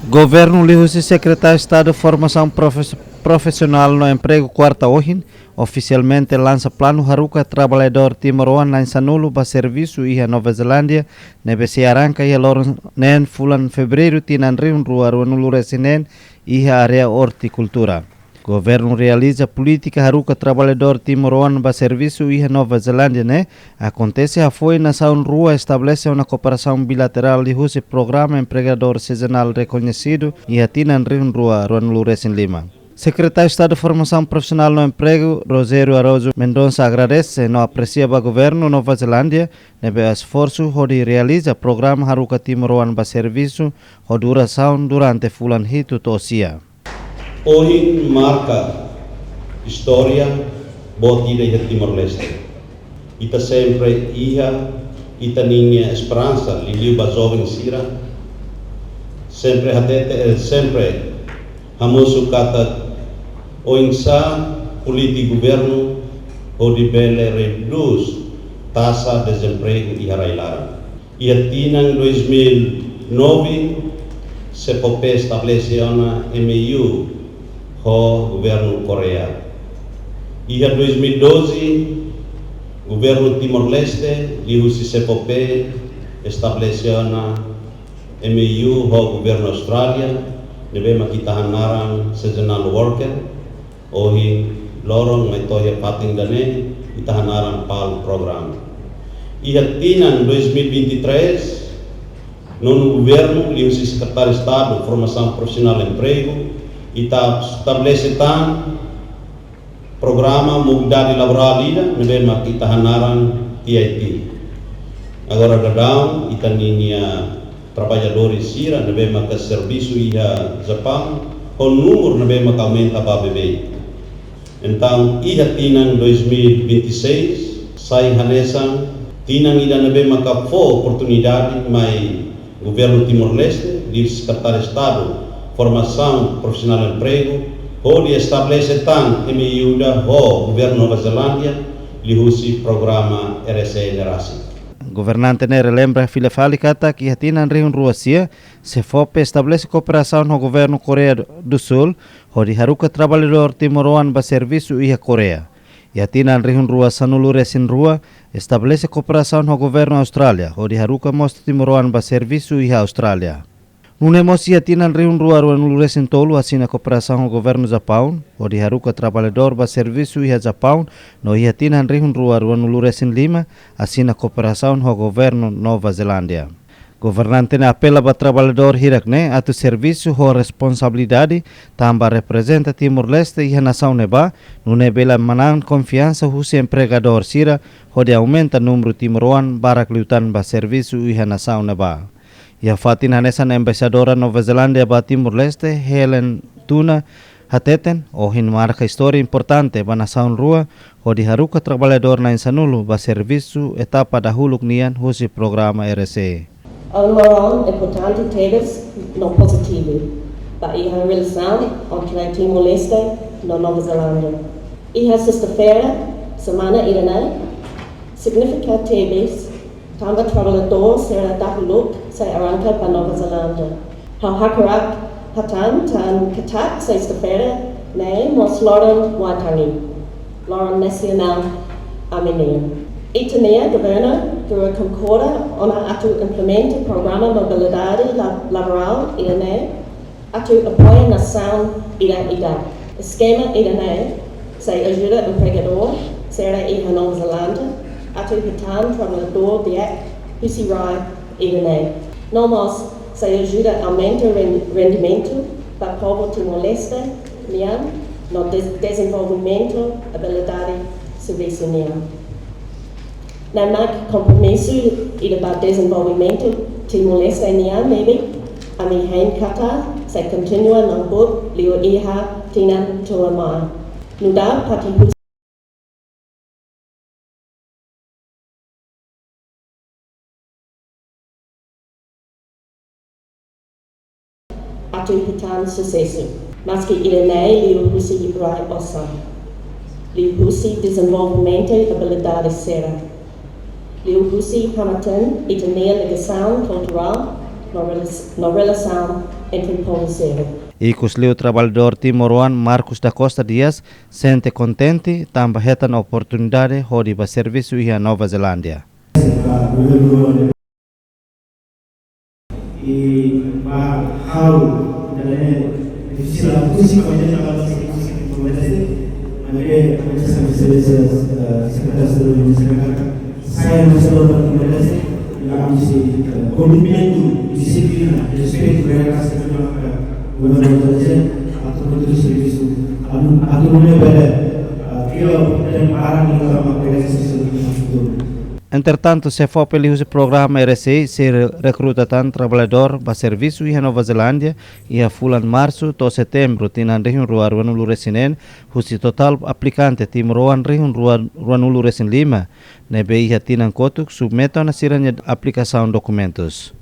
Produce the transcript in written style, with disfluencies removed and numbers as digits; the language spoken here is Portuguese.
Governo Lihusi Secretário de Estado de Formação Profissional no Emprego quarta hoje oficialmente lança plano Haruka trabalhador Timoroan na Insanulu para serviço e a Nova Zelândia nebe se arranca e loron nen fulan fevereiro tinan riun rua nulu resinen e a área horticultura. Governo realiza política Haruka trabalhador Timoroan para serviço e a Nova Zelândia, né? Acontece a foi na São Rua estabelece uma cooperação bilateral de Russo programa empregador sazonal reconhecido e a Tinan Rio Rua Ronulu Resin Lima. Secretário de Estado de Formação Profissional no Emprego, Rosério Araújo Mendonça agradece no aprecia o governo Nova Zelândia nebe esforço onde realiza programa Haruka Timoroan para serviço a duração durante fulan hito tosia. Hoje marca história botida de Timor-Leste. Ita sempre ita ninha esperança liliu ba jovem sira. Sempre hamusu kata oinsa político governo o de bele reduz taxa de desemprego e harailara. E atinang 2009 se pope estabelece uma MU o governo Coreia. E em 2012, o governo Timor-Leste e o CCPP estabeleceu uma MU o governo Austrália, devemos kita hanarang seasonal worker, ohi lorong metoya pating dane kita hanarang PAL program. E em 2023, no governo e o secretário de Estado de Formação Profissional e Emprego estabelece programa mobilidade laboral ida nebema kita hanaran TIT. Agora dadão ita ninia trabalhadores sira nebema ke serviço ia Japão o número nebema que aumenta para bebê. Então ida tinang 2026 sai hanesan tinang ida nebema que for oportunidade mai governo Timor-Leste di secretário de Estado Formação Profissional e Emprego, onde estabelece MIUDA o governo Nova Zelândia, lihusi programa RSE Nerasi. Governante Nere lembra filha falicata que hatinan riun Ruasia, se FOPE estabelece cooperação no governo Coreia do Sul, onde Haruka trabalhador Timoroan para serviço e a Coreia. E hatinan riun Rua Sanulu Resin Rua estabelece cooperação no governo Austrália, onde Haruka mostra Timoroan para serviço e a Austrália. No negócio atinan riun rua no Resin Tolu assina cooperação com o governo Japão, onde Haruka trabalhador para serviço e a Japão, no atinan riun rua no Resin Lima assina cooperação com o governo Nova Zelândia. Governante na apela para trabalhador hirakne atu serviço com responsabilidade também representa Timor-Leste e a nação neba, no nebela manan confiança husi empregador sira, onde aumenta número Timoroan barak liutan para serviço e a nação neba. E a fatin hanesan embaixadora Nova Zelândia para Timor-Leste, Helen Tuna, hateten ohin marca história importante para a nação rua, onde Haruka trabalhador na Insanulu para serviço etapa da huluk nian husi programa RSE. Aluaron importante temas no positivo, para a relação entre Timor-Leste e Nova Zelândia. E a sexta-feira, semana irana, significa temas também trabalhador será dahuluk sai arranca para Nova Zelândia. Hau hakarak hatan tan katak sexta-feira, né, mos Loran Watangi, Loran Nacional Aminia. Itania governa dura concorda ona atu implementa programa mobilidade laboral irane atu apoia nação ida. Esquema irane sai ajuda empregador será e Nova Zelândia atu hitan trabalhador biak husirai irane. Nomos sai ajuda aumenta rendimento para povo Timor-Leste niam no desenvolvimento habilidade serviço niam. Namak compromisso e para desenvolvimento Timor-Leste niam maybe ami hain kata sai continua no bud liu iha tinan tuama. Nuda pati atu hitan sucesso, mas que irene liu husi rai osa. Liu husi desenvolvimento e habilidade será. Liu husi hamatan e ligação cultural não relação entre o povo e servo. O trabalhador timoruan Marcos da Costa Dias sente contente também retan oportunidade de ir serviço em Nova Zelândia. E how difícil a coisa fazer na saya masih komitmen disiplin respeito mereka sebenarnya gubernur atau menteri servisu atau dan barang yang sama Entretanto, se for pelo programa RCI, se recruta tanto trabalhador para serviço em Nova Zelândia e a fulan março to setembro tinan região Rua Ruanulu Resinen, husi total aplicante timoroan região Ruanulu Resin Lima, nebe ia tinan kotuk submetam na siranya aplicação documentos.